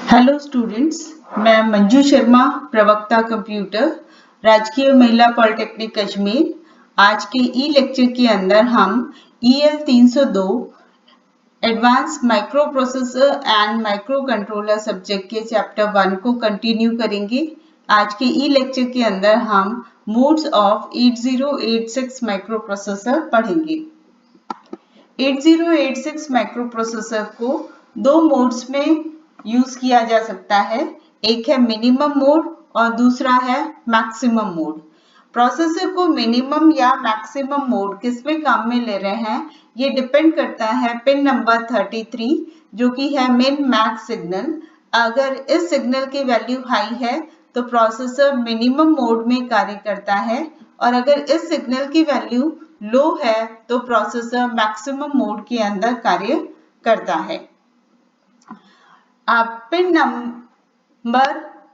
Hello students, मैं मंजू शर्मा, प्रवक्ता computer, राजकीय महिला पॉलिटेक्निक कश्मीर। आज के ई लेक्चर के अंदर हम EL 302 advance micro processor and micro controller subject के चैप्टर 1 को कंटिन्यू करेंगे। आज के ई लेक्चर के अंदर हम मोड्स ऑफ 8086 माइक्रो प्रोसेसर पढ़ेंगे। 8086 माइक्रो प्रोसेसर को दो मोड्स में यूज किया जा सकता है। एक है मिनिमम मोड और दूसरा है मैक्सिमम मोड। प्रोसेसर को मिनिमम या मैक्सिमम मोड किसमें काम में ले रहे हैं, ये डिपेंड करता है पिन नंबर 33 जो कि है मिन मैक्स सिग्नल। अगर इस सिग्नल की वैल्यू हाई है तो प्रोसेसर मिनिमम मोड में कार्य करता है और अगर इस सिग्नल की वैल्यू लो है तो प्रोसेसर मैक्सिमम मोड के अंदर कार्य करता है। आप पिन नंबर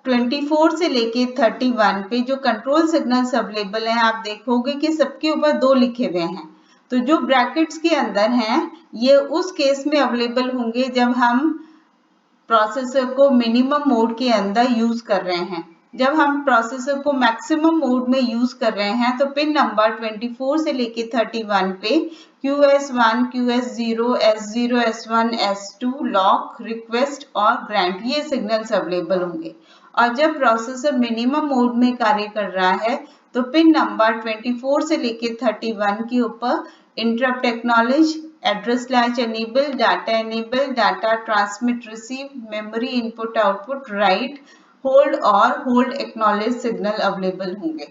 24 से लेके 31 पे जो कंट्रोल सिग्नल्स अवेलेबल हैं, आप देखोगे कि सबके ऊपर 2 लिखे हुए हैं। तो जो ब्रैकेट्स के अंदर हैं ये उस केस में अवेलेबल होंगे जब हम प्रोसेसर को मिनिमम मोड के अंदर यूज कर रहे हैं। जब हम प्रोसेसर को मैक्सिमम मोड में यूज कर रहे हैं तो पिन नंबर 24 से लेके 31 पे QS1, QS0, S0, S1, S2, lock, request और ग्रांट ये सिग्नल्स अवेलेबल होंगे। और जब प्रोसेसर मिनिमम मोड में कार्य कर रहा है तो पिन नंबर 24 से लेके 31 के ऊपर interrupt acknowledge, address latch enable, data transmit receive, memory input output, right, hold और होल्ड एक्नॉलेज सिग्नल अवेलेबल होंगे।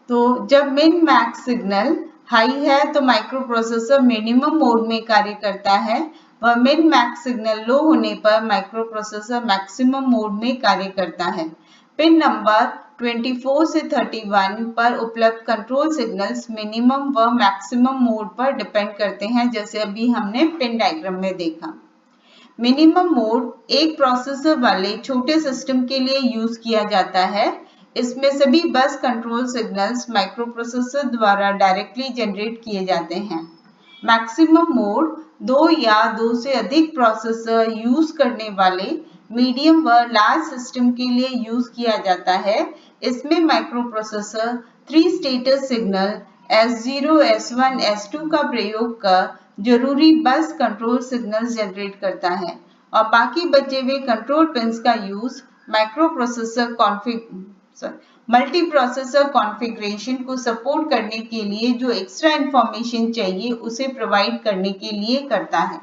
तो जब मिन मैक्स सिग्नल हाई है तो माइक्रो प्रोसेसर मिनिमम मोड में कार्य करता है व मिन मैक्स सिग्नल लो होने पर माइक्रो प्रोसेसर मैक्सिमम मोड में कार्य करता है। पिन नंबर 24 से 31 पर उपलब्ध कंट्रोल सिग्नल्स मिनिमम व मैक्सिमम मोड पर डिपेंड करते हैं, जैसे अभी हमने पिन डायग्राम में देखा। मिनिमम मोड एक प्रोसेसर वाले छोटे सिस्टम के लिए यूज किया जाता है। इसमें सभी बस कंट्रोल सिग्नल्स माइक्रो प्रोसेसर द्वारा डायरेक्टली जनरेट किए जाते हैं। मैक्सिमम मोड दो या दो से अधिक प्रोसेसर यूज करने वाले मीडियम व लार्ज सिस्टम के लिए यूज किया जाता है। इसमें micro processor 3 status signal S0, S1, S2 का प्रयोग कर जरूरी बस कंट्रोल सिग्नल्स जनरेट करता है और बाकी बचे हुए कंट्रोल पिन्स का use micro processor multi processor configuration को सपोर्ट करने के लिए जो एक्स्ट्रा इंफॉर्मेशन चाहिए उसे प्रोवाइड करने के लिए करता है।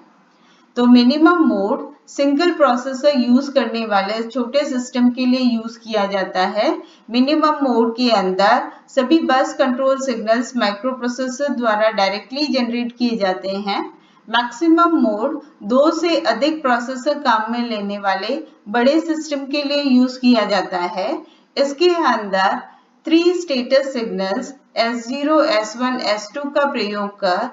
तो minimum mode single processor use करने वाले छोटे सिस्टम के लिए यूज किया जाता है। मिनिमम मोड के अंदर सभी बस कंट्रोल सिग्नल्स माइक्रो प्रोसेसर द्वारा डायरेक्टली जनरेट किए जाते हैं। मैक्सिमम मोड दो से अधिक प्रोसेसर काम में लेने वाले बड़े सिस्टम के लिए यूज किया जाता है। इसके अंदर 3 status signals S0, S1, S2 का प्रयोग कर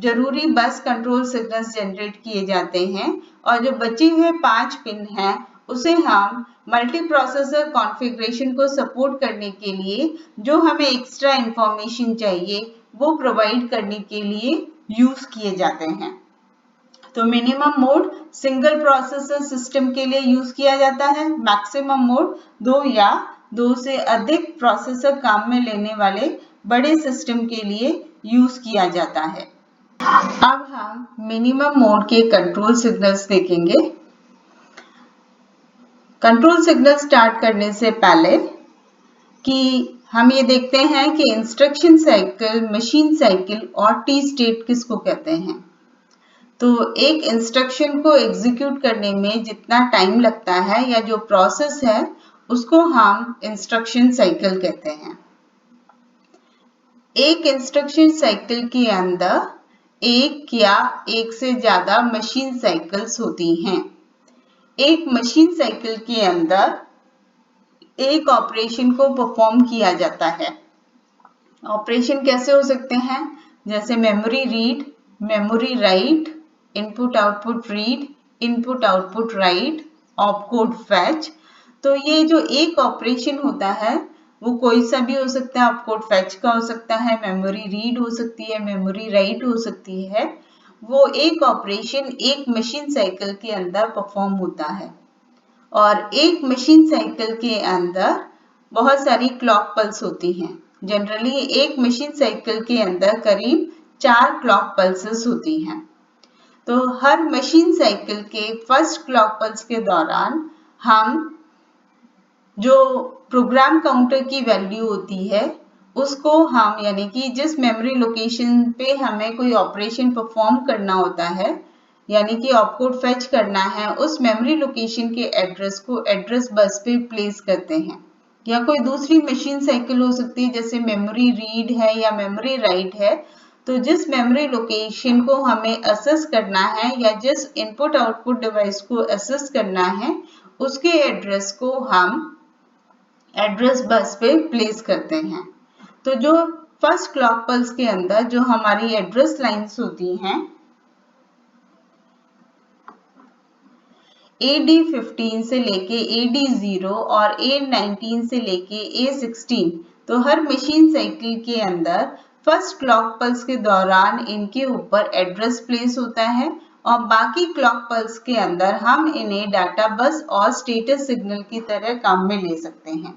जरूरी बस कंट्रोल सिग्नल्स जनरेट किए जाते हैं और जो बचे हुए 5 पिन हैं उसे हम मल्टी प्रोसेसर कॉन्फ़िगरेशन को सपोर्ट करने के लिए जो हमें एक्स्ट्रा इंफॉर्मेशन चाहिए वो प्रोवाइड करने के लिए यूज किए जाते हैं। तो minimum mode single processor system के लिए यूज किया जाता है। मैक्सिमम मोड दो या दो से अधिक प्रोसेसर काम में लेने वाले बड़े सिस्टम के लिए यूज किया जाता है। अब हम मिनिमम मोड के कंट्रोल सिग्नल्स देखेंगे। कंट्रोल सिग्नल स्टार्ट करने से पहले कि हम ये देखते हैं कि इंस्ट्रक्शन साइकिल, मशीन साइकिल और टी स्टेट किसको कहते हैं। तो एक इंस्ट्रक्शन को एग्जीक्यूट करने में जितना टाइम लगता है या जो प्रोसेस है उसको हम इंस्ट्रक्शन साइकिल कहते हैं। एक इंस्ट्रक्शन साइकिल के अंदर एक या एक से ज्यादा मशीन साइकिल्स होती हैं। एक मशीन साइकिल के अंदर एक ऑपरेशन को परफॉर्म किया जाता है। ऑपरेशन कैसे हो सकते हैं, जैसे memory read, memory write, input output read, input output right, opcode fetch. तो ये जो एक ऑपरेशन होता है वो कोई सा भी हो सकता है। ऑपकोड फैच का हो सकता है, मेमोरी रीड हो सकती है, मेमोरी राइट हो सकती है। वो एक ऑपरेशन एक मशीन साइकिल के अंदर परफॉर्म होता है और एक मशीन साइकिल के अंदर बहुत सारी क्लॉक पल्स होती हैं। जनरली एक मशीन साइकिल के अंदर करीब 4 क्लॉक पल्सेस होती हैं। तो हर मशीन साइकिल के फर्स्ट क्लॉक पल्स के दौरान हम जो प्रोग्राम काउंटर की वैल्यू होती है उसको हम यानी कि जिस मेमोरी लोकेशन पे हमें कोई ऑपरेशन परफॉर्म करना होता है यानी कि ऑपकोड फेच करना है, उस मेमोरी लोकेशन के एड्रेस को एड्रेस बस पे प्लेस करते हैं। या कोई दूसरी मशीन साइकिल हो सकती है जैसे मेमोरी रीड है या मेमोरी राइट है, तो जिस मेमोरी लोकेशन को हमें असेस करना है या जिस इनपुट आउटपुट डिवाइस को असेस करना है उसके एड्रेस को हम एड्रेस बस पे प्लेस करते हैं। तो जो फर्स्ट क्लॉक पल्स के अंदर जो हमारी एड्रेस लाइंस होती हैं AD15 से लेके AD0 और A19 से लेके A16, तो हर मशीन साइकिल के अंदर फर्स्ट क्लॉक पल्स के दौरान इनके ऊपर एड्रेस प्लेस होता है और बाकी क्लॉक पल्स के अंदर हम इन्हें डाटा बस और स्टेटस सिग्नल की तरह काम में ले सकते हैं।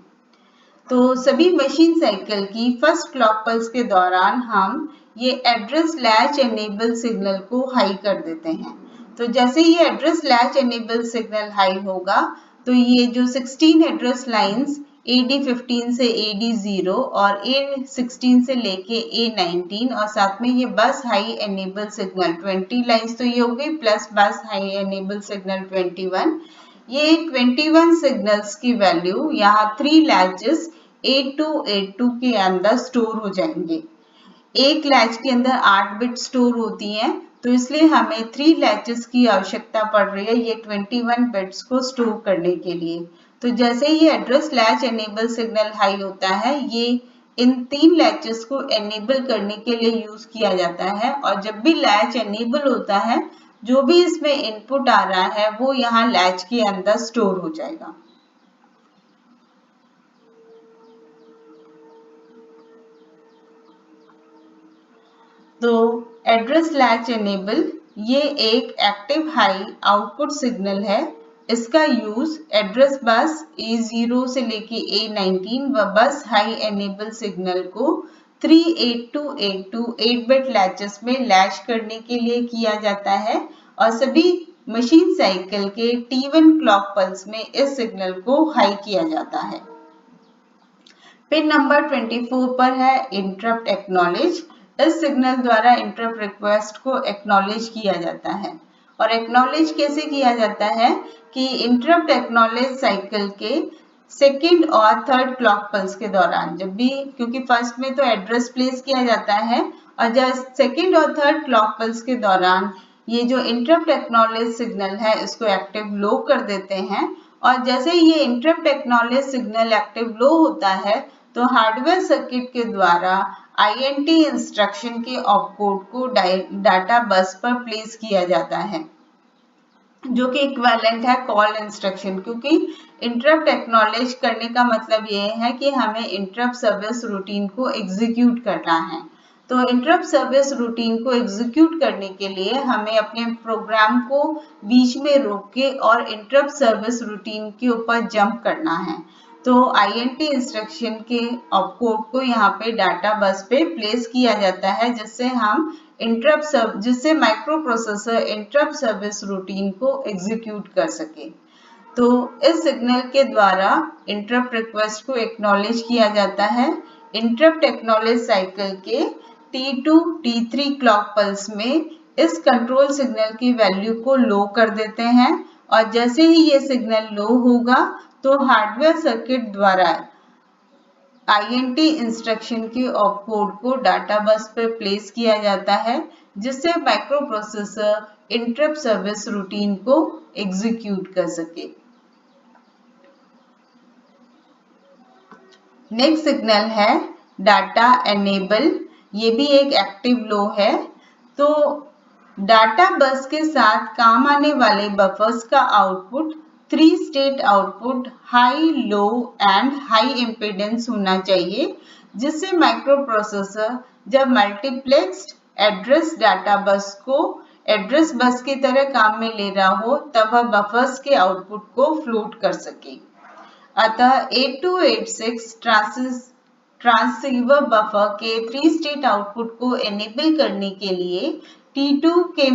तो सभी मशीन साइकिल की फर्स्ट क्लॉक पल्स के दौरान हम ये एड्रेस लैच एनेबल सिग्नल को हाई कर देते हैं। तो जैसे ये address latch enable signal high होगा तो ये जो 16 एड्रेस लाइंस AD15 से AD0 और A16 से लेके A19 और साथ में ये बस हाई एनेबल सिग्नल 20 लाइंस तो ये हो गई प्लस बस हाई एनेबल सिग्नल 21, ये 21 सिग्नल्स की वैल्यू यहाँ 3 लैचेस 8282 के अंदर स्टोर हो जाएंगे। एक लैच के अंदर 8 बिट स्टोर होती हैं, तो इसलिए हमें 3 लैचेस की आवश्यकता पड़ रही है ये 21 बिट्स को स्टोर करने के लिए। तो जैसे ही address latch enable signal high होता है ये इन 3 लैचेस को एनेबल करने के लिए यूज किया जाता है और जब भी लैच एनेबल होता है जो भी इसमें इनपुट आ रहा है वो यहाँ लैच के अंदर स्टोर हो जाएगा। तो एड्रेस लैच एनेबल ये एक एक्टिव हाई आउटपुट सिग्नल है। इसका यूज एड्रेस बस A0 से लेके A19 व बस हाई एनेबल सिग्नल को 38282 8 बिट लैचेस में लैच करने के लिए किया जाता है और सभी मशीन साइकिल के T1 क्लॉक पल्स में इस सिग्नल को हाई किया जाता है। पिन नंबर 24 पर है इंटरप्ट एक्नॉलेज। इस सिग्नल द्वारा इंटरप्ट रिक्वेस्ट को एक्नॉलेज किया जाता है और एक्नॉलेज कैसे किया जाता है कि इंटरप्ट एक्नॉलेज साइकिल के सेकंड और थर्ड क्लॉक पल्स के दौरान जब भी, क्योंकि फर्स्ट में तो एड्रेस प्लेस किया जाता है और जब सेकंड और थर्ड क्लॉक पल्स के दौरान ये जो इंटरप्ट एक्नॉलेज सिग्नल है इसको एक्टिव लो कर देते हैं और जैसे ये interrupt acknowledge signal active low होता है तो हार्डवेयर सर्किट के द्वारा INT इंस्ट्रक्शन के ऑपकोड को डाटा बस पर प्लेस किया जाता है जो कि इक्विवेलेंट है कॉल इंस्ट्रक्शन, क्योंकि इंटरप्ट एक्नॉलेज करने का मतलब ये है कि हमें इंटरप्ट सर्विस रूटीन को एग्जीक्यूट करना है। तो इंटरप्ट सर्विस रूटीन को एग्जीक्यूट करने के लिए हमें अपने प्रोग्राम को बीच में रोक के और इंटरप्ट सर्विस रूटीन के ऊपर जंप करना है। तो INT इंस्ट्रक्शन के ऑपकोड को यहाँ पे डाटा बस पे प्लेस किया जाता है जिससे micro processor interrupt service routine को एग्जीक्यूट कर सके। तो इस सिग्नल के द्वारा इंटरप्ट रिक्वेस्ट को एक्नॉलेज किया जाता है। इंटरप्ट एक्नॉलेज साइकिल के T2 T3 क्लॉक पल्स में इस कंट्रोल सिग्नल की वैल्यू को लो कर देते हैं और जैसे ही ये सिग्नल लो होगा तो हार्डवेयर सर्किट द्वारा INT इंस्ट्रक्शन के ऑपकोड को डाटा बस पर प्लेस किया जाता है जिससे micro processor interrupt service routine को एग्जीक्यूट कर सके। नेक्स्ट सिग्नल है डाटा एनेबल, ये भी एक एक्टिव लो है। तो डाटा बस के साथ काम आने वाले बफर्स का output 3 state output high, low and high impedance होना चाहिए जिससे माइक्रो प्रोसेसर जब मल्टीप्लेक्स्ड एड्रेस डाटा बस को एड्रेस बस की तरह काम में ले रहा हो तब वह बफर्स के आउटपुट को फ्लोट कर सके। अतः 8286 ट्रांसीवर बफर के 3 स्टेट आउटपुट को एनेबल करने के लिए T2 के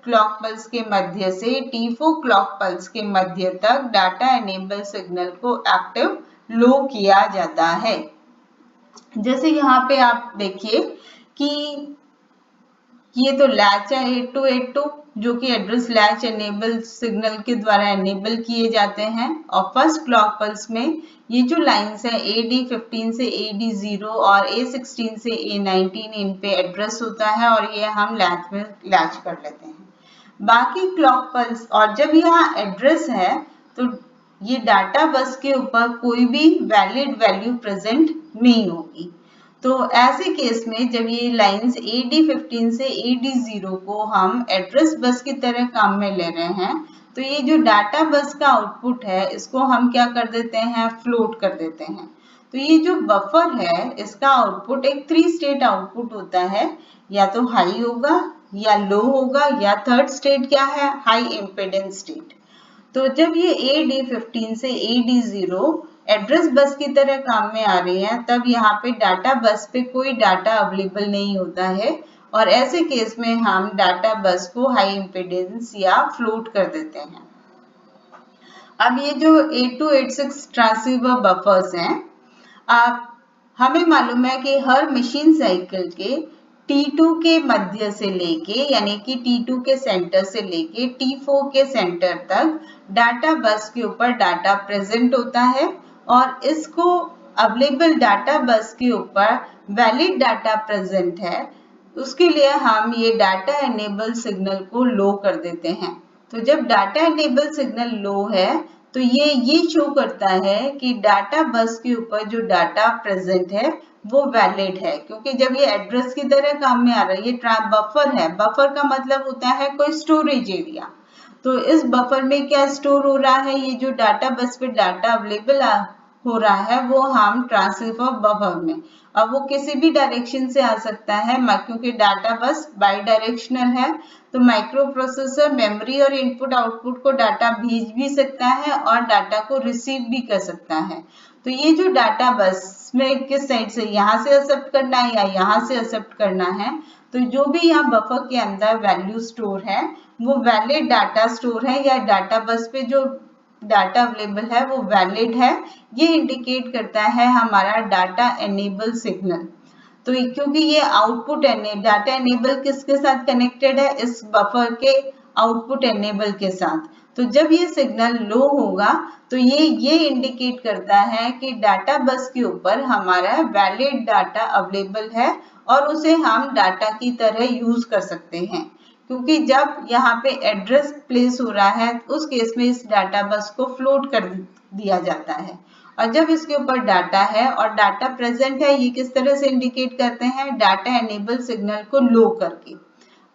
क्लॉक पल्स के मध्य से T4 क्लॉक पल्स के मध्य तक डाटा एनेबल सिग्नल को एक्टिव लो किया जाता है। जैसे यहाँ पे आप देखिए कि ये तो लैच है 8282 जो कि एड्रेस लैच एनेबल सिग्नल के द्वारा एनेबल किए जाते हैं और फर्स्ट क्लॉक पल्स में ये जो लाइंस है AD15 से AD0 और A16 से A19 इन पे एड्रेस होता है और ये हम लैच में लैच कर लेते हैं। बाकी क्लॉक पल्स और जब यहाँ एड्रेस है तो ये डाटा बस के ऊपर कोई भी वैलिड वैल्यू प्रेजेंट नहीं होगी। तो ऐसे केस में जब ये लाइंस AD15 से AD0 को हम एड्रेस बस की तरह काम में ले रहे हैं तो ये जो डाटा बस का आउटपुट है इसको हम क्या कर देते हैं, फ्लोट कर देते हैं। तो ये जो बफर है इसका आउटपुट एक 3 स्टेट आउटपुट होता है, या तो हाई होगा या लो होगा या थर्ड स्टेट क्या है, हाई इम्पीडेंस स्टेट। तो जब ये AD15 से AD0 एड्रेस बस की तरह काम में आ रही है तब यहाँ पे डाटा बस पे कोई डाटा अवेलेबल नहीं होता है और ऐसे केस में हम डाटा बस को हाई इम्पीडेंस या फ्लोट कर देते हैं। अब ये जो 8286 ट्रांसीवर बफर्स हैं, आप हमें मालूम है कि हर मशीन साइकिल के T2 के मध्य से लेके यानी कि T2 के सेंटर से लेके T4 के सेंटर तक डाटा बस के ऊपर डाटा प्रेजेंट होता है और इसको अवेलेबल डाटा बस के ऊपर वैलिड डाटा प्रेजेंट है, उसके लिए हम ये डाटा एनेबल सिग्नल को लो कर देते हैं। तो जब डाटा एनेबल सिग्नल लो है तो ये शो करता है कि डाटा बस के ऊपर जो डाटा प्रेजेंट है वो वैलिड है, क्योंकि जब ये एड्रेस की तरह काम में आ रहा है, ये बफर है, बफर का मतलब होता है कोई स्टोरेज एरिया। तो इस बफर में क्या स्टोर हो रहा है, ये जो डाटा बस पे डाटा अवेलेबल हो रहा है वो हम ट्रांसफर बफर में, अब वो किसी भी डायरेक्शन से आ सकता है क्योंकि डाटा बस बाई डायरेक्शनल है। तो माइक्रो प्रोसेसर मेमोरी और इनपुट आउटपुट को डाटा भेज भी सकता है और डाटा को रिसीव भी कर सकता है। तो ये जो डाटा बस में किस साइड से, यहाँ से एक्सेप्ट करना है या यहाँ से एक्सेप्ट करना है, तो जो भी यहाँ बफर के अंदर वैल्यू स्टोर है वो वैलिड डाटा स्टोर है या डाटा बस पे जो डाटा अवेलेबल है वो वैलिड है, ये इंडिकेट करता है हमारा डाटा एनेबल सिग्नल। तो क्योंकि ये आउटपुट डाटा एनेबल किसके साथ कनेक्टेड है, इस बफर के आउटपुट एनेबल के साथ। तो जब ये सिग्नल लो होगा तो ये इंडिकेट करता है कि डाटा बस के ऊपर हमारा वैलिड डाटा अवेलेबल है और उसे हम डाटा की तरह यूज कर सकते हैं, क्योंकि जब यहाँ पे एड्रेस प्लेस हो रहा है उस केस में इस डाटा बस को फ्लोट कर दिया जाता है और जब इसके ऊपर डाटा है और डाटा प्रेजेंट है, ये किस तरह से इंडिकेट करते हैं, डाटा एनेबल सिग्नल को लो करके।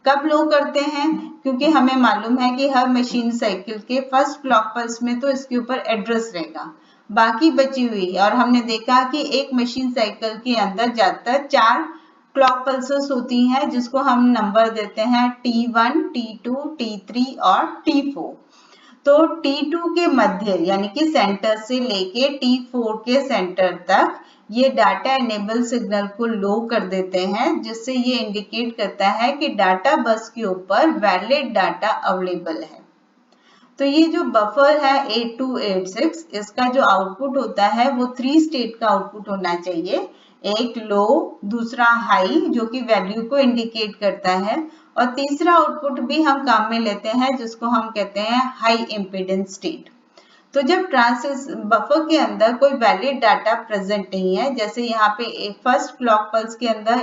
कब लो करते हैं, क्योंकि हमें मालूम है कि हर मशीन साइकिल के फर्स्ट क्लॉक पल्स में तो इसके ऊपर एड्रेस रहेगा, बाकी बची हुई और हमने देखा कि एक मशीन साइकिल के अंदर ज्यादातर 4 क्लॉक पल्सेस होती हैं जिसको हम नंबर देते हैं T1, T2, T3 और T4। तो T2 के मध्य यानी कि सेंटर से लेके T4 के सेंटर तक ये डाटा एनेबल सिग्नल को लो कर देते हैं, जिससे ये इंडिकेट करता है कि डाटा बस के ऊपर वैलिड डाटा अवेलेबल है। तो ये जो बफर है 8286, इसका जो आउटपुट होता है वो 3 स्टेट का आउटपुट होना चाहिए, एक लो, दूसरा हाई जो कि वैल्यू को इंडिकेट करता है और तीसरा आउटपुट भी हम काम में लेते हैं जिसको हम कहते हैं हाई इम्पीडेंस स्टेट। तो जब बफर के अंदर कोई वैलिड डाटा प्रेजेंट नहीं है, जैसे यहाँ पे फर्स्ट क्लॉक पल्स के अंदर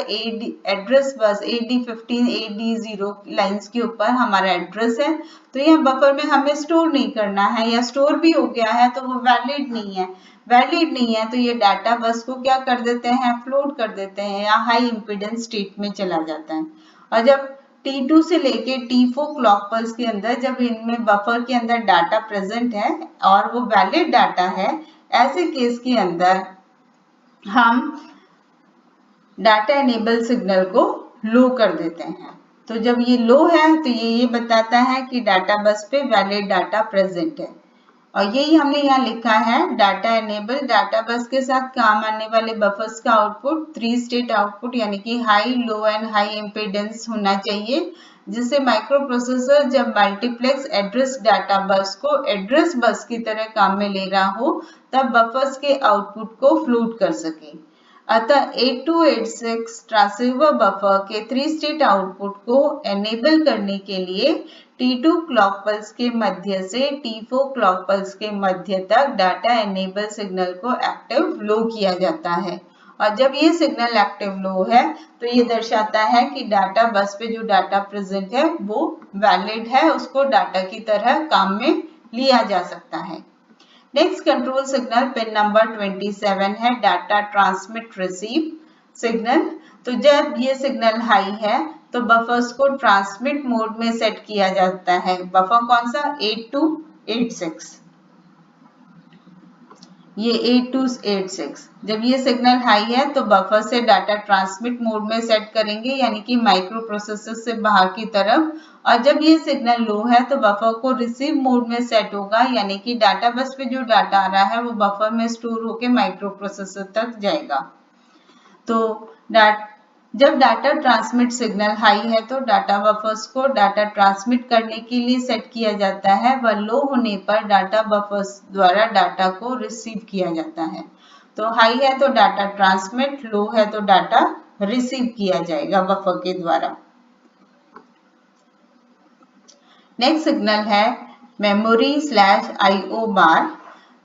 address bus AD15 AD0 lines के ऊपर हमारा एड्रेस है, तो यहाँ बफर में हमें स्टोर नहीं करना है या स्टोर भी हो गया है तो वो वैलिड नहीं है तो ये डाटा बस को क्या कर देते हैं, फ्लोट कर देते हैं या हाई इम्पीडेंस स्टेट में चला जाता है। और जब T2 से लेके T4 क्लॉक पल्स के अंदर जब इनमें बफर के अंदर डाटा प्रेजेंट है और वो वैलिड डाटा है, ऐसे केस के अंदर हम डाटा एनेबल सिग्नल को लो कर देते हैं। तो जब ये लो है तो ये बताता है कि डाटा बस पे वैलिड डाटा प्रेजेंट है। और यही हमने यहाँ लिखा है डाटा एनेबल, डाटा बस के साथ काम आने वाले बफर्स का आउटपुट 3 स्टेट आउटपुट यानी कि high, low and high impedance होना चाहिए, जिससे माइक्रो प्रोसेसर जब मल्टीप्लेक्स एड्रेस डाटा बस को एड्रेस बस की तरह काम में ले रहा हो तब बफर्स के आउटपुट को फ्लूट कर सके। अतः 8286 ट्रांसीवर बफर के 3 स्टेट आउटपुट को एनेबल करने के लिए T2 क्लॉक पल्स के मध्य से T4 क्लॉक पल्स के मध्य तक डाटा एनेबल सिग्नल को एक्टिव लो किया जाता है। और जब ये सिग्नल एक्टिव लो है तो ये दर्शाता है कि डाटा बस पे जो डाटा प्रेजेंट है वो वैलिड है, उसको डाटा की तरह काम में लिया जा सकता है। Next control signal pin number 27 है डाटा ट्रांसमिट रिसीव सिग्नल। तो जब ये सिग्नल हाई है तो बफर्स को ट्रांसमिट मोड में सेट किया जाता है। बफर कौन सा? 8286, ये 8286। जब ये सिग्नल हाई है तो बफर से डाटा ट्रांसमिट मोड में सेट करेंगे यानी कि माइक्रो प्रोसेसर से बाहर की तरफ, और जब ये सिग्नल लो है तो बफर को रिसीव मोड में सेट होगा यानी कि डाटा बस पे जो डाटा आ रहा है वो बफर में स्टोर होकर माइक्रो प्रोसेसर तक जाएगा। तो जब डाटा ट्रांसमिट सिग्नल हाई है तो डाटा बफर्स को डाटा ट्रांसमिट करने के लिए सेट किया जाता है, व लो होने पर डाटा बफर्स द्वारा डाटा को रिसीव किया जाता है। तो हाई है तो डाटा ट्रांसमिट, लो है तो डाटा रिसीव किया जाएगा बफर के द्वारा। नेक्स्ट सिग्नल है मेमोरी/IO बार।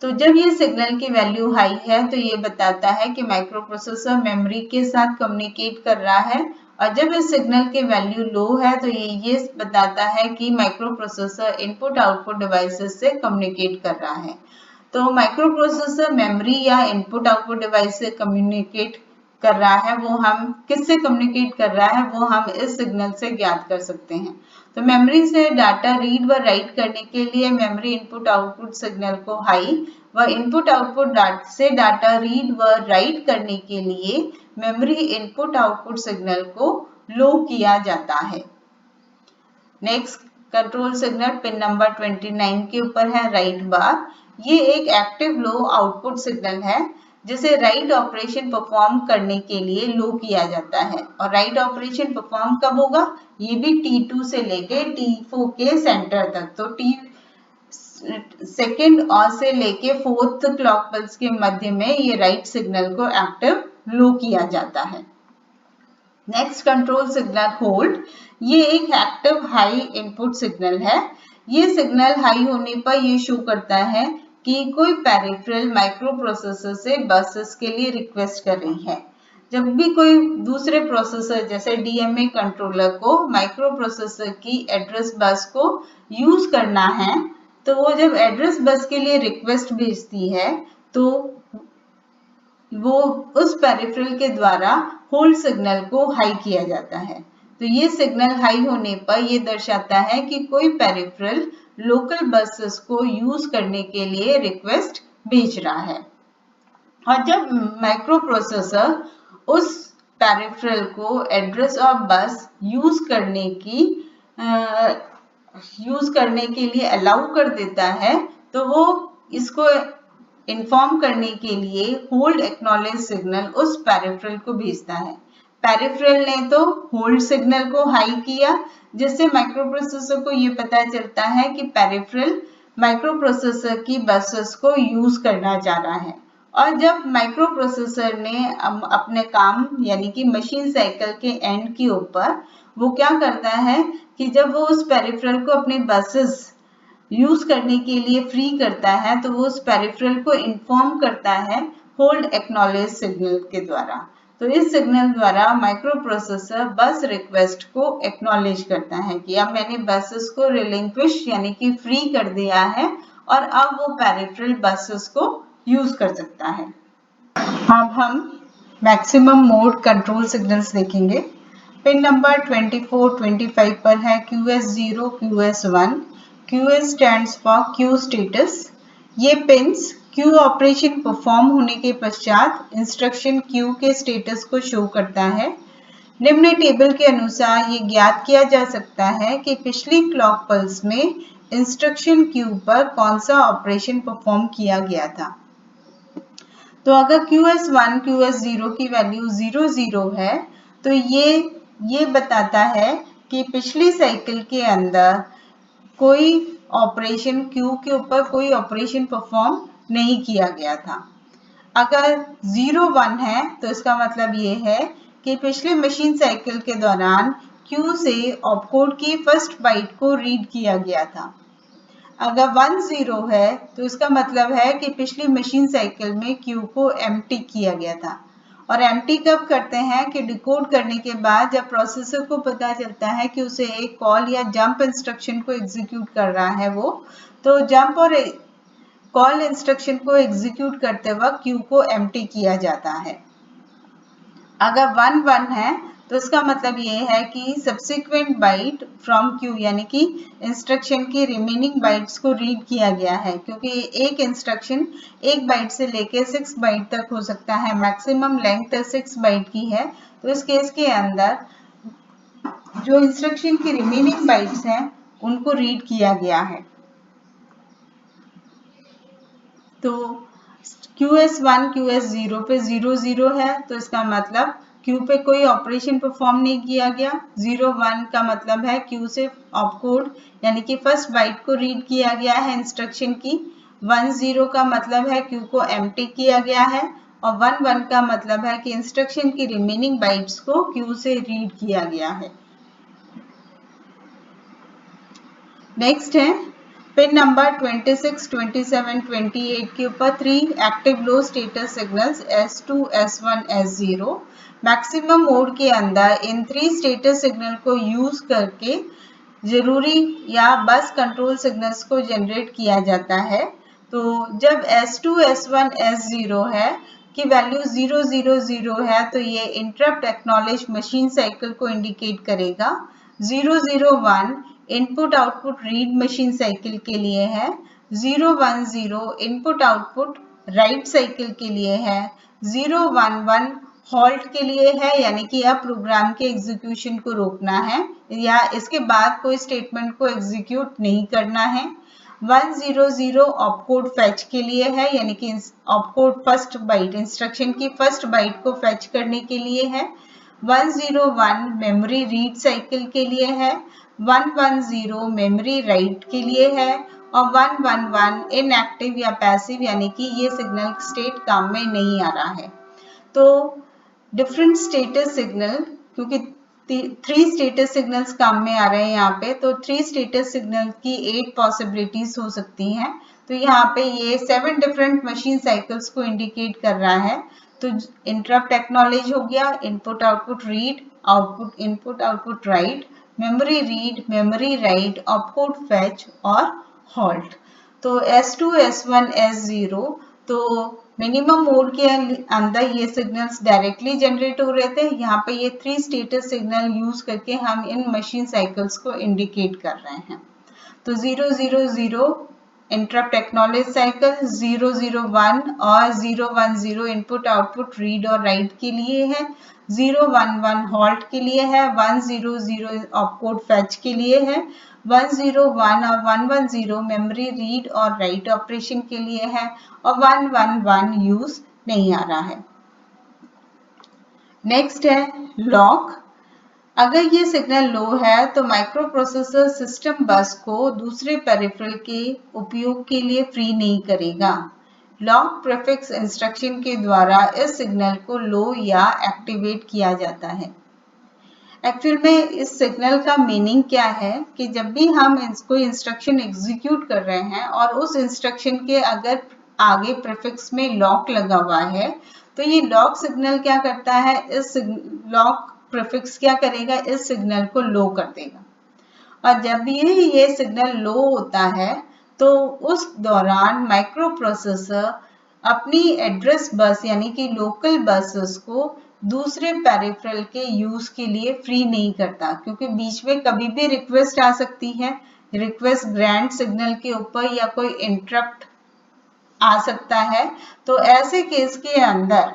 तो जब ये सिग्नल की वैल्यू हाई है तो ये बताता है कि माइक्रो प्रोसेसर मेमोरी के साथ कम्युनिकेट कर रहा है, और जब इस सिग्नल की वैल्यू लो है तो ये बताता है कि micro processor input output devices से कम्युनिकेट कर रहा है। तो माइक्रो प्रोसेसर मेमोरी या इनपुट आउटपुट डिवाइस से कम्युनिकेट कर रहा है, वो हम किससे कम्युनिकेट कर रहा है वो हम इस सिग्नल से ज्ञात कर सकते हैं। तो मेमोरी से डाटा रीड व राइट करने के लिए मेमोरी इनपुट आउटपुट सिग्नल को हाई व इनपुट आउटपुट से डाटा रीड व राइट करने के लिए मेमोरी इनपुट आउटपुट सिग्नल को लो किया जाता है। Next control signal pin number 29 के ऊपर है राइट बार। ये एक एक्टिव लो आउटपुट सिग्नल है जिसे राइट ऑपरेशन परफॉर्म करने के लिए लो किया जाता है। और राइट ऑपरेशन परफॉर्म कब होगा? ये भी T2 से लेके T4 के सेंटर तक, तो सेकेंड और से लेके फोर्थ क्लॉक पल्स के मध्य में ये राइट सिग्नल को एक्टिव लो किया जाता है। Next control signal hold. ये एक एक्टिव हाई इनपुट सिग्नल है। ये सिग्नल हाई होने पर ये शो करता है कि कोई पेरिफेरल माइक्रो प्रोसेसर से बसेस के लिए रिक्वेस्ट कर रही है। जब भी कोई दूसरे प्रोसेसर जैसे DMA कंट्रोलर को माइक्रो प्रोसेसर की एड्रेस बस को यूज करना है तो वो जब एड्रेस बस के लिए रिक्वेस्ट भेजती है तो वो उस पेरिफेरल के द्वारा होल्ड सिग्नल को हाई किया जाता है। तो ये सिग्नल हाई होने पर ये दर्शाता है कि कोई पेरिफेरल लोकल बसेस को यूज करने के लिए रिक्वेस्ट भेज रहा है। और जब माइक्रो प्रोसेसर उस पेरिफेरल को एड्रेस ऑफ बस यूज करने के लिए अलाउ कर देता है तो वो इसको इन्फॉर्म करने के लिए होल्ड एक्नॉलेज सिग्नल उस पेरिफेरल को भेजता है। पेरिफेरल ने तो होल्ड सिग्नल को हाई किया जिससे माइक्रोप्रोसेसर को ये पता चलता है कि पेरिफेरल माइक्रोप्रोसेसर की बसेस को यूज करना चाह रहा है। और जब माइक्रोप्रोसेसर ने अपने काम यानी कि मशीन साइकिल के एंड के ऊपर वो क्या करता है कि जब वो उस पेरिफेरल को अपने बसेस यूज करने के लिए फ्री करता है तो वो उस पेरिफेरल को इन्फॉर्म करता है होल्ड एक्नॉलेज सिग्नल के द्वारा। तो इस सिग्नल द्वारा माइक्रो प्रोसेसर बस रिक्वेस्ट को एक्नॉलेज करता है कि अब मैंने बसेस को रिलिंक्विश यानी कि फ्री कर दिया है और अब वो पेरिफेरल बसेस को यूज कर सकता है। अब हम मैक्सिमम मोड कंट्रोल सिग्नल्स देखेंगे। पिन नंबर 24-25 पर है QS0, QS1। QS stands for Q status। ये पिन्स Q ऑपरेशन परफॉर्म होने के पश्चात इंस्ट्रक्शन Q के स्टेटस को शो करता है। निम्न टेबल के अनुसार ये ज्ञात किया जा सकता है कि पिछली क्लॉक पल्स में इंस्ट्रक्शन क्यू पर कौन सा ऑपरेशन परफॉर्म किया गया था। तो अगर QS1 QS0 की वैल्यू 00 है तो ये बताता है कि पिछली साइकिल के अंदर कोई ऑपरेशन Q के ऊपर कोई ऑपरेशन परफॉर्म नहीं किया गया था। अगर 01 है तो इसका मतलब ये है कि पिछले मशीन साइकिल के दौरान Q से ऑपकोड की फर्स्ट बाइट को रीड किया गया था। अगर 10 है तो इसका मतलब है कि पिछली मशीन साइकिल में Q को एम्प्टी किया गया था। और एम्प्टी कब करते हैं कि डिकोड करने के बाद जब प्रोसेसर को पता चलता है कि उसे एक कॉल या जंप इंस्ट्रक्शन को एग्जीक्यूट कर रहा है वो, तो जंप और कॉल इंस्ट्रक्शन को एग्जीक्यूट करते वक्त Q को एम्प्टी किया जाता है। अगर 11 है तो इसका मतलब ये है कि सब्सिक्वेंट बाइट फ्रॉम Q यानी कि इंस्ट्रक्शन की रिमेनिंग बाइट्स को रीड किया गया है, क्योंकि एक इंस्ट्रक्शन 1 बाइट से लेके 6 बाइट तक हो सकता है, मैक्सिमम लेंथ 6 बाइट की है। तो इस केस के अंदर जो इंस्ट्रक्शन की रिमेनिंग बाइट्स हैं उनको रीड किया गया है। तो QS1 QS0 पे 00 है तो इसका मतलब Q पे कोई ऑपरेशन परफॉर्म नहीं किया गया। 01 का मतलब है Q से ऑपकोड यानी कि फर्स्ट बाइट को रीड किया गया है इंस्ट्रक्शन की। 10 का मतलब है Q को एम्प्टी किया गया है और 11 का मतलब है कि इंस्ट्रक्शन की रिमेनिंग बाइट्स को Q से रीड किया गया है। नेक्स्ट है पिन नंबर 26, 27, 28 के ऊपर 3 active low status signals S2, S1, S0 maximum mode के अंदर इन 3 स्टेटस सिग्नल को यूज करके जरूरी या बस कंट्रोल सिग्नल्स को जनरेट किया जाता है। तो जब S2, S1, S0 है की वैल्यू 000 है तो ये इंटरप्ट एक्नॉलेज मशीन साइकिल को इंडिकेट करेगा। 001 input output read machine cycle के लिए है। 010 इनपुट आउटपुट राइट साइकिल के लिए है। 011 हॉल्ट के लिए है यानी कि अब प्रोग्राम के एग्जीक्यूशन को रोकना है या इसके बाद कोई स्टेटमेंट को एग्जीक्यूट नहीं करना है। 100 ऑपकोड फैच के लिए है यानी कि ऑपकोड फर्स्ट बाइट इंस्ट्रक्शन की फर्स्ट बाइट को फैच करने के लिए है। 101 मेमोरी रीड साइकिल के लिए है। 110 मेमोरी राइट के लिए है और 111 इनएक्टिव या पैसिव यानी कि ये सिग्नल स्टेट काम में नहीं आ रहा है। तो डिफरेंट स्टेटस सिग्नल, क्योंकि 3 स्टेटस सिग्नल्स काम में आ रहे हैं यहाँ पे, तो 3 स्टेटस सिग्नल की 8 पॉसिबिलिटीज हो सकती हैं। तो यहाँ पे ये 7 डिफरेंट मशीन साइकिल्स को इंडिकेट कर रहा है। तो इंटरप्ट एक्नॉलेज हो गया, input output read, output input output right, memory read, memory write, opcode fetch और हॉल्ट। तो S2, S1, S0 तो मिनिमम मोड के अंदर ये सिग्नल्स डायरेक्टली जनरेट हो रहे थे। यहाँ पे ये 3 स्टेटस सिग्नल यूज करके हम इन मशीन साइकिल्स को इंडिकेट कर रहे हैं। तो 000 इंटरप्ट एक्नॉलेज साइकिल, 001 और 010 इनपुट आउटपुट रीड और राइट के लिए है। 011 हॉल्ट के लिए है। 100 ऑपकोड फैच के लिए है। 101 और 110 मेमोरी रीड और राइट ऑपरेशन के लिए है और 111 यूज नहीं आ रहा है। नेक्स्ट है लॉक। अगर ये सिग्नल लो है तो माइक्रो प्रोसेसर सिस्टम बस को दूसरे पेरिफेरल के उपयोग के लिए फ्री नहीं करेगा। लॉक प्रीफिक्स इंस्ट्रक्शन के द्वारा इस सिग्नल को लो या एक्टिवेट किया जाता है। एक्चुअल में इस सिग्नल का मीनिंग क्या है कि जब भी हम कोई इंस्ट्रक्शन एग्जीक्यूट कर रहे हैं और उस इंस्ट्रक्शन के अगर आगे प्रीफिक्स में लॉक लगा हुआ है तो ये लॉक सिग्नल क्या करता है, इस लॉक प्रीफिक्स क्या करेगा, इस सिग्नल को लो कर देगा। और जब भी ये सिग्नल लो होता है तो उस दौरान माइक्रो प्रोसेसर अपनी एड्रेस बस यानी कि लोकल बसेस को दूसरे पेरिफेरल के यूज के लिए फ्री नहीं करता, क्योंकि बीच में कभी भी रिक्वेस्ट आ सकती है, रिक्वेस्ट ग्रांट सिग्नल के ऊपर या कोई इंटरप्ट आ सकता है। तो ऐसे केस के अंदर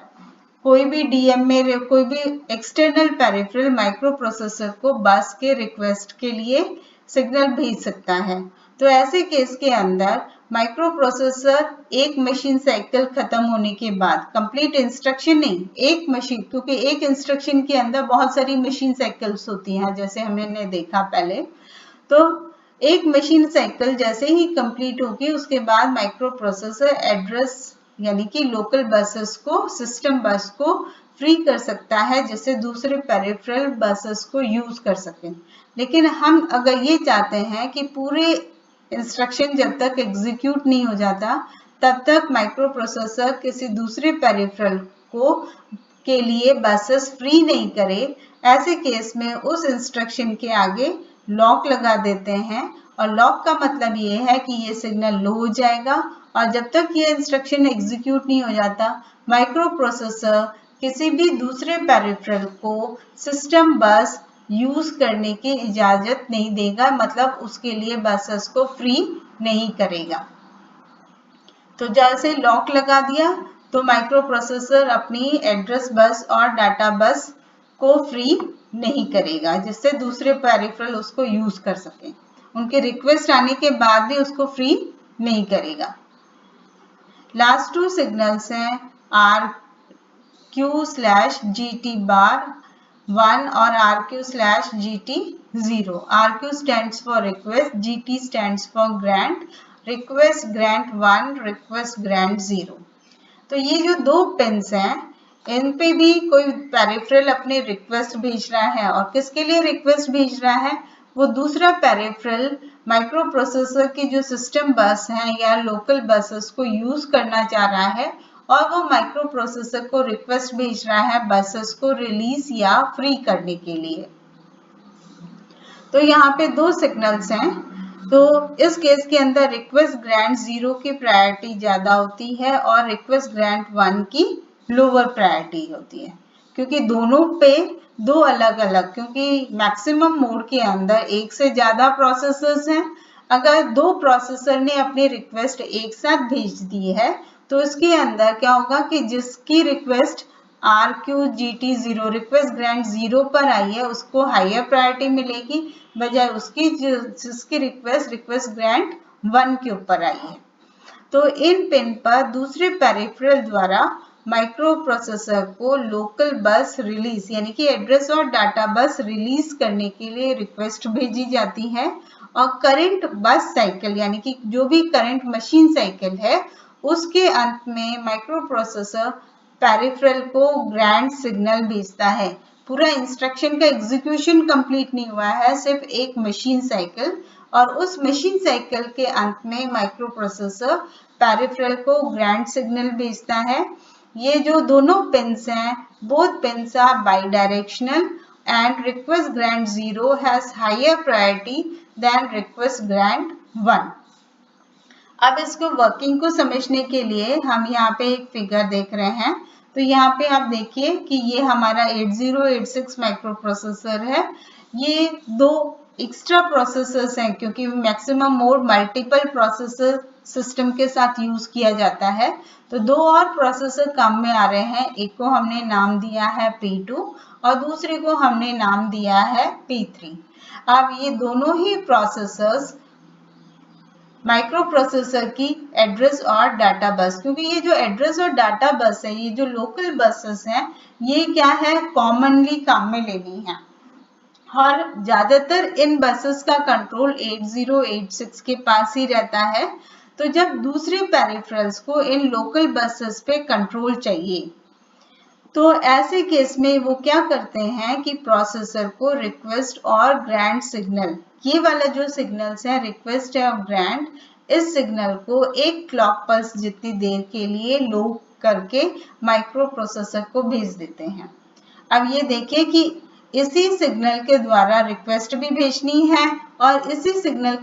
कोई भी डीएम में कोई भी एक्सटर्नल पेरिफेरल माइक्रो प्रोसेसर को बस के रिक्वेस्ट के लिए सिग्नल भेज सकता है। तो ऐसे केस के अंदर माइक्रो प्रोसेसर एक मशीन साइकिल खत्म होने के बाद, कंप्लीट इंस्ट्रक्शन नहीं, एक मशीन, क्योंकि एक इंस्ट्रक्शन के अंदर बहुत सारी मशीन साइकिल्स होती हैं जैसे हमने देखा पहले, तो एक मशीन साइकिल जैसे ही कंप्लीट होगी उसके बाद माइक्रो प्रोसेसर एड्रेस यानी कि लोकल बसेस को, सिस्टम बस को फ्री कर सकता है जिससे दूसरे पेरिफेरल बसेस को यूज कर सकें। लेकिन हम अगर ये चाहते हैं कि पूरे इंस्ट्रक्शन जब तक एग्जीक्यूट नहीं हो जाता तब तक माइक्रो प्रोसेसर किसी दूसरे पेरिफेरल को के लिए बसेस फ्री नहीं करे, ऐसे केस में उस इंस्ट्रक्शन के आगे लॉक लगा देते हैं। और लॉक का मतलब ये है कि ये सिग्नल लो हो जाएगा और जब तक ये इंस्ट्रक्शन एग्जीक्यूट नहीं हो जाता माइक्रो प्रोसेसर किसी भी दूसरे पेरिफेरल को सिस्टम बस यूज करने की इजाजत नहीं देगा, मतलब उसके लिए बसेस को फ्री नहीं करेगा। तो जैसे लॉक लगा दिया तो माइक्रो प्रोसेसर अपनी एड्रेस बस और डाटा बस को फ्री नहीं करेगा जिससे दूसरे पेरिफेरल उसको यूज कर सके। उनके रिक्वेस्ट आने के बाद भी उसको फ्री नहीं करेगा। लास्ट टू सिग्नल्स हैं RQ/GT बार 1 और RQ/GT 0। RQ stands for request, GT stands for grant, request grant 1, request grant 0। तो ये जो दो पिन्स हैं इन पे भी कोई पेरिफेरल अपने रिक्वेस्ट भेज रहा है और किसके लिए रिक्वेस्ट भेज रहा है, वो दूसरा पेरिफेरल माइक्रो प्रोसेसर की जो सिस्टम बस है या लोकल बसेस को यूज करना चाह रहा है और वो माइक्रो प्रोसेसर को रिक्वेस्ट भेज रहा है बसेस को रिलीज या फ्री करने के लिए। तो यहाँ पे दो सिग्नल्स हैं। तो इस केस के अंदर रिक्वेस्ट ग्रांट 0 की प्रायोरिटी ज्यादा होती है और रिक्वेस्ट ग्रांट 1 की लोअर प्रायोरिटी होती है, क्योंकि दोनों पे दो अलग अलग, क्योंकि मैक्सिमम मोड के अंदर एक से ज्यादा प्रोसेसर्स हैं। अगर दो प्रोसेसर ने अपनी रिक्वेस्ट एक साथ भेज दी है तो इसके अंदर क्या होगा कि जिसकी रिक्वेस्ट RQGT 0 रिक्वेस्ट ग्रांट 0 पर आई है उसको हायर प्रायोरिटी मिलेगी बजाय उसकी जिसकी रिक्वेस्ट ग्रांट 1 के ऊपर आई है। तो इन पिन पर दूसरे पेरिफेरल द्वारा माइक्रो प्रोसेसर को लोकल बस रिलीज यानी कि एड्रेस और डाटा बस रिलीज करने के लिए रिक्वेस्ट भेजी जाती है और करंट बस साइकिल यानी कि जो भी करंट मशीन साइकिल है उसके अंत में माइक्रो प्रोसेसर पेरिफेरल को ग्रांट सिग्नल भेजता है। पूरा इंस्ट्रक्शन का एग्जीक्यूशन कंप्लीट नहीं हुआ है, सिर्फ एक मशीन साइकिल, और उस मशीन साइकिल के अंत में माइक्रो प्रोसेसर पेरिफेरल को ग्रांट सिग्नल भेजता है। ये जो दोनों पिन्स हैं, both pins are bidirectional and request grant 0 has higher priority than request grant 1। अब इसको वर्किंग को समझने के लिए हम यहाँ पे एक फिगर देख रहे हैं। तो यहाँ पे आप देखिए कि ये हमारा 8086 माइक्रो प्रोसेसर है। ये दो एक्स्ट्रा प्रोसेसर्स हैं क्योंकि maximum mode multiple processor system के साथ यूज किया जाता है। तो दो और प्रोसेसर काम में आ रहे हैं, एक को हमने नाम दिया है P2 और दूसरे को हमने नाम दिया है P3। अब ये दोनों ही प्रोसेसर्स माइक्रो प्रोसेसर की एड्रेस और डाटा बस, क्योंकि ये जो एड्रेस और डाटा बस है, ये जो लोकल बसेस हैं, ये क्या है, कॉमनली काम में लेनी है और ज्यादातर इन बसेस का कंट्रोल 8086 के पास ही रहता है। तो जब दूसरे पेरिफेरल्स को इन लोकल बसेस पे कंट्रोल चाहिए तो ऐसे केस में वो क्या करते हैं कि प्रोसेसर को रिक्वेस्ट और ग्रांट सिग्नल, ये वाला जो सिग्नल्स है रिक्वेस्ट है और ग्रांट, इस सिग्नल को एक क्लॉक पल्स जितनी देर के लिए लो करके माइक्रो प्रोसेसर को भेज देते हैं। अब ये देखिए कि इसी सिग्नल के द्वारा रिक्वेस्ट भी भेजनी है और इसी सिग्नल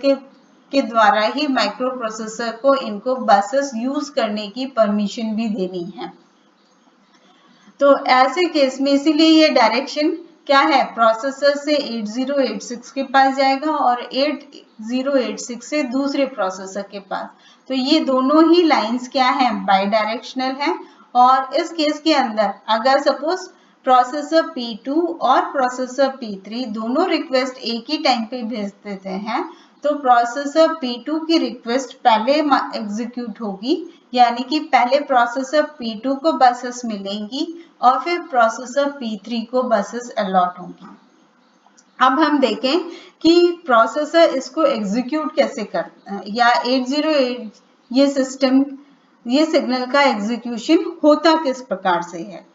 के द्वारा ही माइक्रो प्रोसेसर को इनको बसेस यूज करने की परमिशन भी देनी है। तो ऐसे केस में इसीलिए ये डायरेक्शन क्या है, प्रोसेसर से 8086 के पास जाएगा और 8086 से दूसरे प्रोसेसर के पास। तो ये दोनों ही लाइंस क्या है, बाई डायरेक्शनल है और इस केस के अंदर अगर सपोज प्रोसेसर P2 और प्रोसेसर P3 दोनों रिक्वेस्ट एक ही टाइम पे भेज देते हैं तो प्रोसेसर P2 की रिक्वेस्ट पहले एग्जीक्यूट होगी, यानी कि पहले प्रोसेसर P2 को बसेस मिलेंगी और फिर प्रोसेसर P3 को बसेस अलॉट होंगी। अब हम देखें कि प्रोसेसर इसको एग्जीक्यूट कैसे करता है या 808 ये सिस्टम ये सिग्नल का एग्जीक्यूशन होता किस प्रकार से है।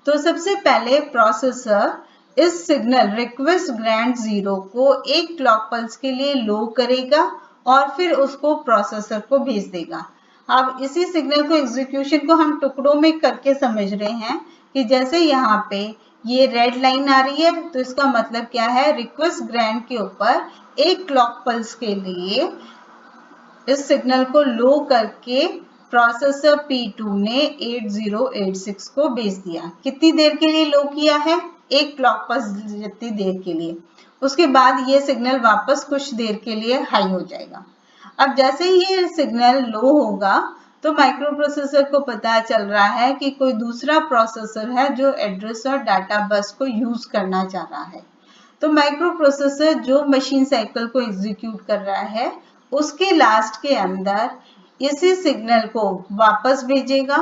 तो सबसे पहले प्रोसेसर इस सिग्नल रिक्वेस्ट ग्रांट 0 को एक क्लॉक पल्स के लिए लो करेगा और फिर उसको प्रोसेसर को भेज देगा। अब इसी सिग्नल को एग्जीक्यूशन को हम टुकड़ों में करके समझ रहे हैं कि जैसे यहाँ पे ये रेड लाइन आ रही है तो इसका मतलब क्या है, रिक्वेस्ट ग्रांट के ऊपर एक क्लॉक पल्स के लिए इस सिग्नल को लो करके प्रोसेसर P2 ने 8086 को भेज दिया। कितनी देर के लिए लो किया है, एक क्लॉक पल्स जितनी देर के लिए। उसके बाद ये सिग्नल वापस कुछ देर के लिए हाई हो जाएगा। अब जैसे ही ये सिग्नल लो होगा तो माइक्रो प्रोसेसर को पता चल रहा है कि कोई दूसरा प्रोसेसर है जो एड्रेस और डाटा बस को यूज करना चाह रहा है। तो माइक्रो प्रोसेसर जो मशीन साइकिल को एग्जीक्यूट कर रहा है उसके लास्ट के अंदर इसी सिग्नल को वापस भेजेगा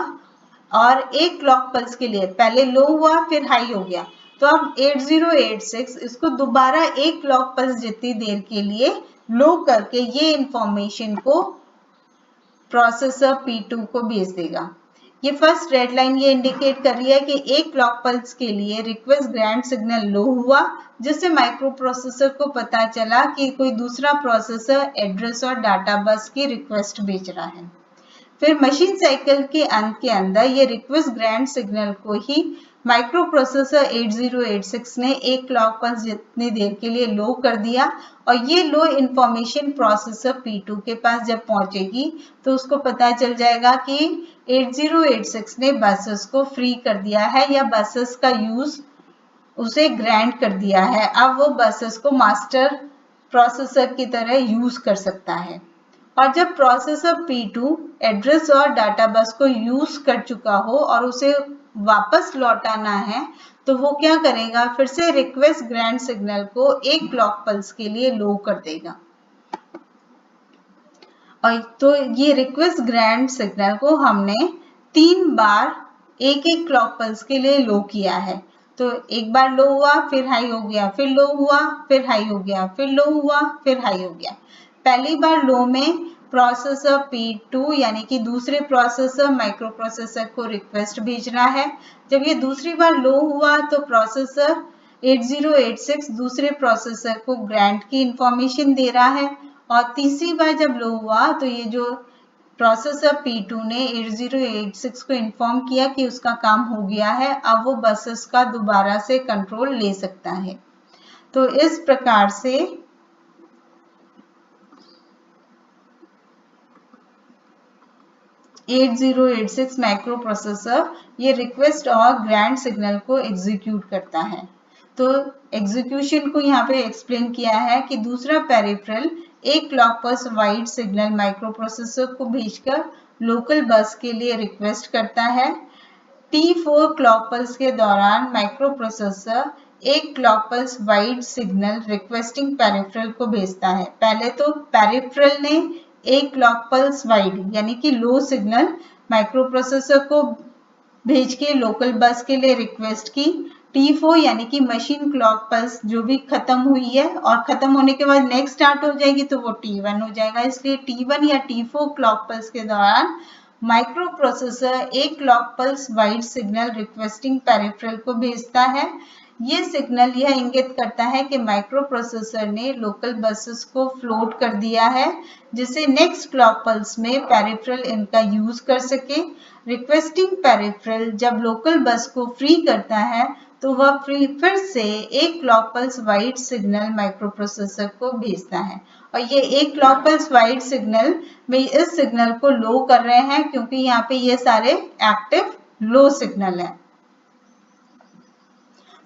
और एक क्लॉक पल्स के लिए पहले लो हुआ फिर हाई हो गया तो अब 8086 इसको दोबारा एक क्लॉक पल्स जितनी देर के लिए लो करके ये इंफॉर्मेशन को प्रोसेसर P2 को भेज देगा। ये फर्स्ट रेड लाइन ये इंडिकेट कर रही है कि एक क्लॉक पल्स के लिए रिक्वेस्ट ग्रांट सिग्नल लो हुआ जिससे माइक्रो प्रोसेसर को पता चला कि कोई दूसरा प्रोसेसर एड्रेस और डाटा बस की रिक्वेस्ट भेज रहा है। फिर मशीन साइकिल के अंत के अंदर ये रिक्वेस्ट ग्रांट सिग्नल को ही माइक्रो प्रोसेसर 8086 ने एक क्लॉक पल्स जितनी देर के लिए लो कर दिया और ये लो इंफॉर्मेशन प्रोसेसर P2 के पास जब पहुंचेगी तो उसको पता चल जाएगा कि 8086 ने बसेस को फ्री कर दिया है या बसेस का यूज उसे ग्रांट कर दिया है। अब वो बसेस को मास्टर प्रोसेसर की तरह यूज कर सकता है। और जब प्रोसेसर P2 एड्रेस और डाटा बस को यूज कर चुका हो और उसे वापस लौटाना है तो वो क्या करेगा, फिर से रिक्वेस्ट ग्रांट सिग्नल को एक क्लॉक पल्स के लिए लो कर देगा। और तो ये रिक्वेस्ट ग्रांट सिग्नल को हमने 3 बार एक एक क्लॉक पल्स के लिए लो किया है। तो एक बार लो हुआ फिर हाई हो गया, फिर लो हुआ फिर हाई हो गया, फिर लो हुआ फिर हाई हो गया। पहली बार लो में प्रोसेसर P2 यानी कि दूसरे प्रोसेसर माइक्रो प्रोसेसर को रिक्वेस्ट भेजना है। जब ये दूसरी बार लो हुआ तो प्रोसेसर 8086 दूसरे प्रोसेसर को ग्रांट की इंफॉर्मेशन दे रहा है और तीसरी बार जब लो हुआ तो ये जो प्रोसेसर P2 ने 8086 को इन्फॉर्म किया कि उसका काम हो गया है, अब वो बसेस का दोबारा से कंट्रोल ले सकता है। तो इस प्रकार से (8086) माइक्रो प्रोसेसर ये रिक्वेस्ट और ग्रांट सिग्नल को एग्जीक्यूट करता है। तो एग्जीक्यूशन को यहाँ पे एक्सप्लेन किया है कि दूसरा पेरिफेरल एक clock pulse wide signal micro processor को भेजकर लोकल बस के लिए रिक्वेस्ट करता है। T4 क्लॉक पल्स के दौरान माइक्रो प्रोसेसर एक clock pulse wide signal requesting peripheral को भेजता है। पहले तो पेरिफेरल ने एक क्लॉक पल्स वाइड यानी कि लो सिग्नल माइक्रो प्रोसेसर को भेज के लोकल बस के लिए रिक्वेस्ट की। T4 यानी कि मशीन क्लॉक पल्स जो भी खत्म हुई है और खत्म होने के बाद नेक्स्ट स्टार्ट हो जाएगी तो वो T1 हो जाएगा। इसलिए T1 या T4 क्लॉक पल्स के दौरान माइक्रो प्रोसेसर एक clock pulse wide signal requesting peripheral को भेजता है। ये सिग्नल यह इंगित करता है कि माइक्रो प्रोसेसर ने लोकल बसेस को फ्लोट कर दिया है जिससे नेक्स्ट क्लॉक पल्स में पेरिफेरल इनका यूज कर सके। रिक्वेस्टिंग पेरिफेरल जब लोकल बस को फ्री करता है तो वह फिर से एक clock pulse wide signal micro processor को भेजता है और ये एक क्लॉक पल्स वाइड सिग्नल में इस सिग्नल को लो कर रहे हैं क्योंकि यहाँ पे ये सारे एक्टिव लो सिग्नल है।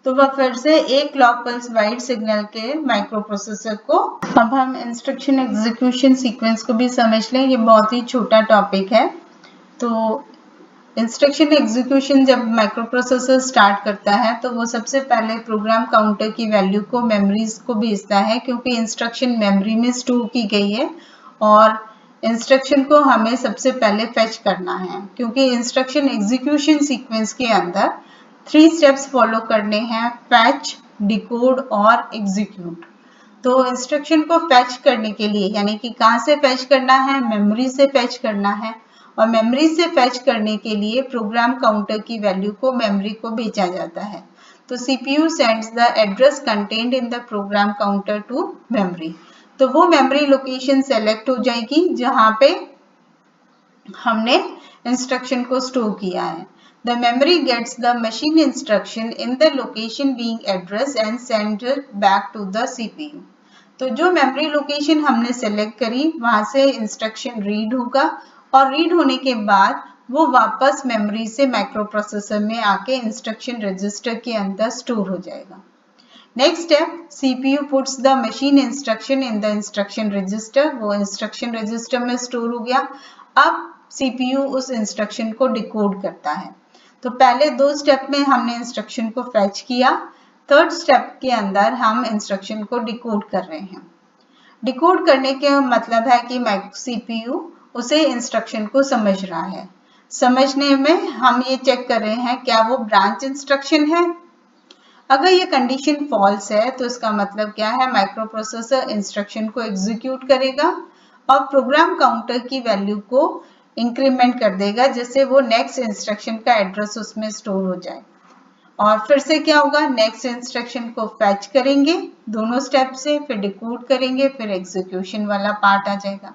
तो वह फिर से एक क्लॉक पल्स वाइड सिग्नल के माइक्रो प्रोसेसर को। अब हम इंस्ट्रक्शन एग्जीक्यूशन सीक्वेंस को भी समझ लें, ये बहुत ही छोटा टॉपिक है। तो इंस्ट्रक्शन एग्जीक्यूशन जब माइक्रो प्रोसेसर स्टार्ट करता है तो वो सबसे पहले प्रोग्राम काउंटर की वैल्यू को मेमोरीज को भेजता है, क्योंकि इंस्ट्रक्शन मेमोरी में स्टोर की गई है और इंस्ट्रक्शन को हमें सबसे पहले फेच करना है, क्योंकि इंस्ट्रक्शन एग्जीक्यूशन सीक्वेंस के अंदर 3 स्टेप्स फॉलो करने हैं, फैच, डिकोड और एग्जीक्यूट। तो इंस्ट्रक्शन को फेच करने के लिए, यानी कि कहाँ से फेच करना है, मेमोरी से फेच करना है, और मेमोरी से फेच करने के लिए प्रोग्राम काउंटर की वैल्यू को मेमोरी को भेजा जाता है। तो CPU sends the address contained in the program counter to memory. तो वो मेमोरी लोकेशन सेलेक्ट हो जाएगी जहां पे हमने इंस्ट्रक्शन को स्टोर किया है। The memory gets the machine instruction in the location being addressed and sent back to the CPU. तो जो मेमोरी लोकेशन हमने सेलेक्ट करी वहां से इंस्ट्रक्शन रीड होगा और रीड होने के बाद वो वापस मेमोरी से माइक्रो प्रोसेसर में आके इंस्ट्रक्शन रजिस्टर के अंदर स्टोर हो जाएगा। Next step, CPU puts the machine instruction in the instruction register. वो इंस्ट्रक्शन रजिस्टर में स्टोर हो गया। अब CPU उस इंस्ट्रक्शन को डिकोड करता है। तो पहले 2 स्टेप में हमने इंस्ट्रक्शन को फेच किया, 3rd स्टेप के अंदर हम इंस्ट्रक्शन को डिकोड कर रहे हैं। डिकोड करने का मतलब है कि CPU उसे इंस्ट्रक्शन को समझ रहा है। समझने में हम ये चेक कर रहे हैं क्या वो ब्रांच इंस्ट्रक्शन है। अगर ये कंडीशन फॉल्स है तो इसका मतलब क्या है, माइक्रो प्रोसेसर इंस्ट्रक्शन को एग्जीक्यूट करेगा और प्रोग्राम काउंटर की वैल्यू को इंक्रीमेंट कर देगा, जिससे वो नेक्स्ट इंस्ट्रक्शन का एड्रेस उसमें स्टोर हो जाए। और फिर से क्या होगा, नेक्स्ट इंस्ट्रक्शन को फेच करेंगे दोनों स्टेप से, फिर डिकोड करेंगे, फिर एग्जीक्यूशन वाला पार्ट आ जाएगा।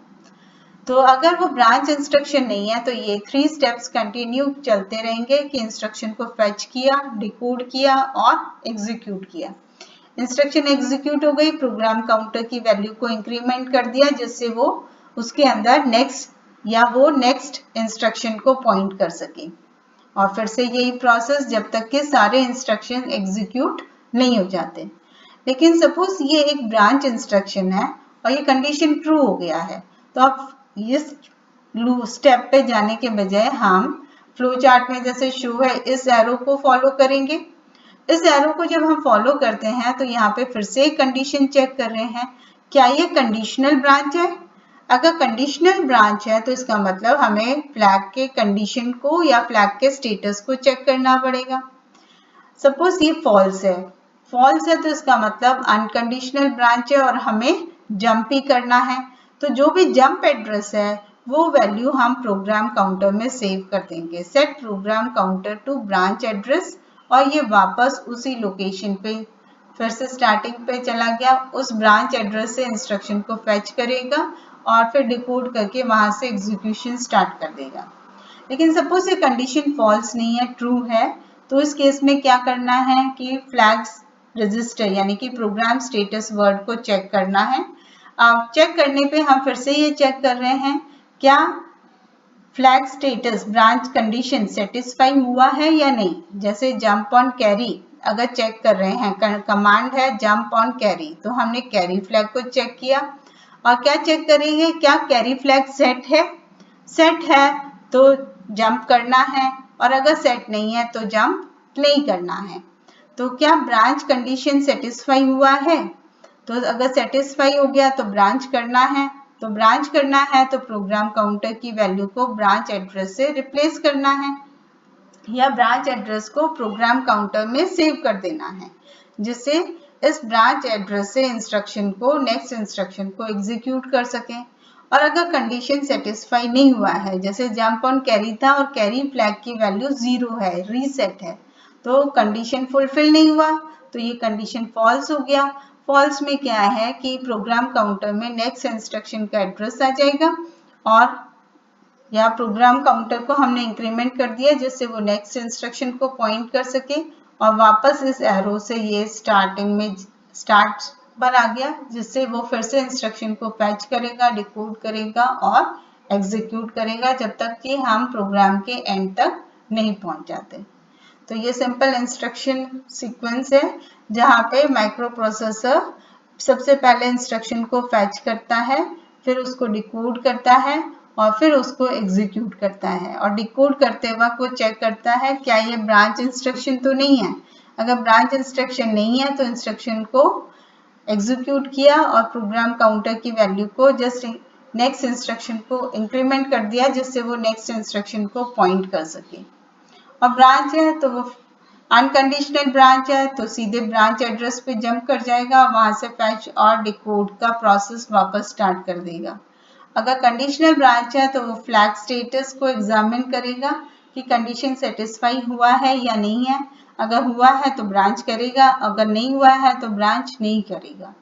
तो अगर वो ब्रांच इंस्ट्रक्शन नहीं है तो ये 3 स्टेप्स कंटिन्यू चलते रहेंगे कि इंस्ट्रक्शन को फेच किया, डिकोड किया और एग्जीक्यूट किया। इंस्ट्रक्शन एग्जीक्यूट हो गई, प्रोग्राम काउंटर की वैल्यू को इंक्रीमेंट कर दिया जिससे वो उसके अंदर नेक्स्ट या वो नेक्स्ट इंस्ट्रक्शन को पॉइंट कर सके। और फिर से यही प्रोसेस जब तक कि सारे इंस्ट्रक्शन एग्जीक्यूट नहीं हो जाते। लेकिन सपोज ये एक ब्रांच इंस्ट्रक्शन है और ये कंडीशन ट्रू हो गया है, तो अब इस स्टेप पे जाने के बजाय हम फ्लो चार्ट में जैसे शो है इस एरो को फॉलो करेंगे। इस एरो को जब हम फॉलो करते हैं तो यहाँ पे फिर से कंडीशन चेक कर रहे हैं, क्या ये कंडीशनल ब्रांच है। अगर कंडीशनल ब्रांच है तो इसका मतलब हमें फ्लैग के कंडीशन को या फ्लैग के स्टेटस को चेक करना पड़ेगा। सपोज ये फॉल्स है, फॉल्स है तो इसका मतलब अनकंडीशनल ब्रांच है और हमें जंप ही करना है। तो जो भी जंप एड्रेस है वो वैल्यू हम प्रोग्राम काउंटर में सेव कर देंगे, set program counter to branch address, और ये वापस उसी लोकेशन पे फिर से स्टार्टिंग पे चला गया, उस ब्रांच एड्रेस से इंस्ट्रक्शन को फेच करेगा और फिर डिकोड करके वहां से एग्जीक्यूशन स्टार्ट कर देगा। लेकिन सपोज ये कंडीशन फॉल्स नहीं है, ट्रू है, तो इस केस में क्या करना है कि फ्लैग्स रजिस्टर यानी कि प्रोग्राम स्टेटस वर्ड को चेक करना है। चेक करने पे हम फिर से ये चेक कर रहे हैं क्या flag status branch condition satisfy हुआ है या नहीं। जैसे जंप ऑन कैरी अगर चेक कर रहे हैं, कमांड है जंप ऑन कैरी, तो हमने कैरी फ्लैग को चेक किया और क्या चेक करेंगे, क्या कैरी फ्लैग सेट है। सेट है तो जंप करना है और अगर सेट नहीं है तो जंप नहीं करना है। तो क्या ब्रांच कंडीशन सेटिस्फाई हुआ है, तो अगर सेटिस्फाई हो गया तो ब्रांच करना है। तो ब्रांच करना है तो प्रोग्राम काउंटर की वैल्यू को ब्रांच एड्रेस से रिप्लेस करना है या ब्रांच एड्रेस को प्रोग्राम काउंटर में सेव कर देना है, जिससे इस ब्रांच एड्रेस से इंस्ट्रक्शन को नेक्स्ट इंस्ट्रक्शन को एग्जीक्यूट कर सकें। और अगर कंडीशन सेटिस्फाई नहीं हुआ है, जैसे जंप ऑन कैरी था और कैरी फ्लैग की वैल्यू 0 है, रीसेट है, तो कंडीशन फुलफिल नहीं हुआ, तो ये कंडीशन फॉल्स हो गया। फॉल्स में क्या है कि प्रोग्राम काउंटर में नेक्स्ट इंस्ट्रक्शन का एड्रेस आ जाएगा और या प्रोग्राम काउंटर को हमने इंक्रीमेंट कर दिया जिससे वो नेक्स्ट इंस्ट्रक्शन को पॉइंट कर सके और वापस इस एरो से ये स्टार्टिंग में स्टार्ट पर आ गया, जिससे वो फिर से इंस्ट्रक्शन को फैच करेगा, डिकोड करेगा और एग्जीक्यूट करेगा जब तक कि हम प्रोग्राम के एंड तक नहीं पहुंच जाते। तो ये सिंपल इंस्ट्रक्शन सीक्वेंस है जहाँ पे माइक्रो प्रोसेसर सबसे पहले इंस्ट्रक्शन को फैच करता है, फिर उसको डिकोड करता है और फिर उसको एग्जीक्यूट करता है और डिकोड करते वक्त वो चेक करता है क्या ये ब्रांच इंस्ट्रक्शन तो नहीं है। अगर ब्रांच इंस्ट्रक्शन नहीं है तो इंस्ट्रक्शन को एग्जीक्यूट किया और प्रोग्राम काउंटर की वैल्यू को जस्ट नेक्स्ट इंस्ट्रक्शन को इंक्रीमेंट कर दिया जिससे वो नेक्स्ट इंस्ट्रक्शन को पॉइंट कर सके। और ब्रांच है तो वो अनकंडीशनल ब्रांच है तो सीधे ब्रांच एड्रेस पे जंप कर जाएगा, वहां से फैच और डिकोड का प्रोसेस वापस स्टार्ट कर देगा। अगर कंडीशनल ब्रांच है तो वो फ्लैग स्टेटस को एग्जामिन करेगा कि कंडीशन सेटिस्फाई हुआ है या नहीं है। अगर हुआ है तो ब्रांच करेगा, अगर नहीं हुआ है तो ब्रांच नहीं करेगा।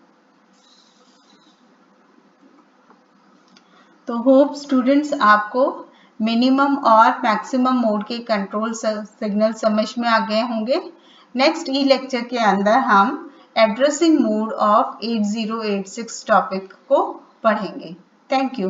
तो होप स्टूडेंट्स आपको मिनिमम और मैक्सिमम मोड के कंट्रोल सिग्नल समझ में आ गए होंगे। नेक्स्ट ई लेक्चर के अंदर हम एड्रेसिंग मोड ऑफ 8086 टॉपिक को पढ़ेंगे। Thank you.